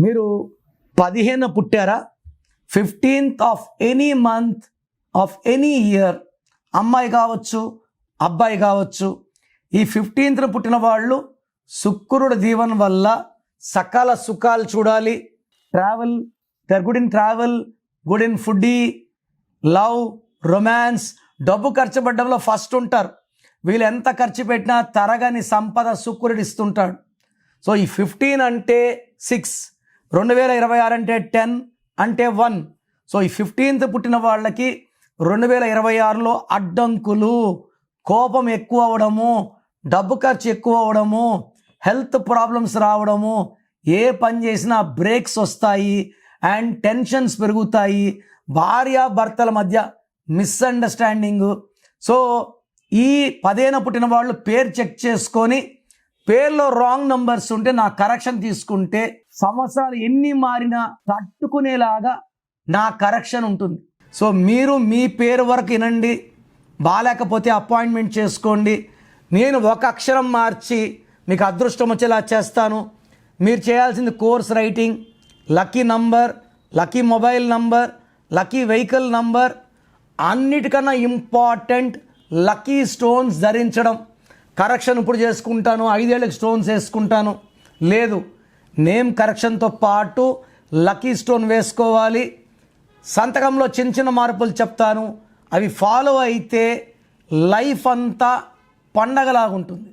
మీరు 15 పుట్టారా, 15th of any month of any year, అమ్మాయి కావచ్చు అబ్బాయి కావచ్చు, ఈ 15th పుట్టిన వాళ్ళు శుక్రుడి దీవెన వల్ల సకల సుఖాలు చూడాలి. Travel, there good in travel, good in foodie, love, romance, డబ్బు ఖర్చు పెట్టడంలో ఫస్ట్ ఉంటారు. వీళ్ళు ఎంత ఖర్చు పెట్టినా తరగని సంపద శుక్రుడు ఇస్తుంటాడు. సో ఈ 15 అంటే 6, 2026 అంటే 10 అంటే 1. సో ఈ 15th పుట్టిన వాళ్ళకి 2026లో అడ్డంకులు, కోపం ఎక్కువ అవ్వడము, డబ్బు ఖర్చు ఎక్కువ అవ్వడము, హెల్త్ ప్రాబ్లమ్స్ రావడము, ఏ పని చేసినా బ్రేక్స్ వస్తాయి అండ్ టెన్షన్స్ పెరుగుతాయి, భార్యాభర్తల మధ్య మిస్అండర్స్టాండింగ్. సో ఈ 15 పుట్టిన వాళ్ళు పేరు చెక్ చేసుకొని పేర్లో రాంగ్ నంబర్స్ ఉంటే నా కరెక్షన్ తీసుకుంటే సంవత్సరాలు ఎన్ని మారినా తట్టుకునేలాగా నా కరెక్షన్ ఉంటుంది. సో మీరు మీ పేరు వరకు వినండి, బాగాలేకపోతే అపాయింట్మెంట్ చేసుకోండి. నేను ఒక అక్షరం మార్చి మీకు అదృష్టం వచ్చేలా చేస్తాను. మీరు చేయాల్సింది course writing, lucky number, lucky mobile number, lucky vehicle number, అన్నిటికన్నా ఇంపార్టెంట్ లక్కీ స్టోన్స్ ధరించడం. కరెక్షన్ ఇప్పుడు చేసుకుంటాను, 5 ఏళ్ళకి స్టోన్స్ వేసుకుంటాను లేదు, నేమ్ కరెక్షన్తో పాటు లక్కీ స్టోన్ వేసుకోవాలి. సంతకంలో చిన్న చిన్న మార్పులు చెప్తాను, అవి ఫాలో అయితే లైఫ్ అంతా పండగలాగుంటుంది.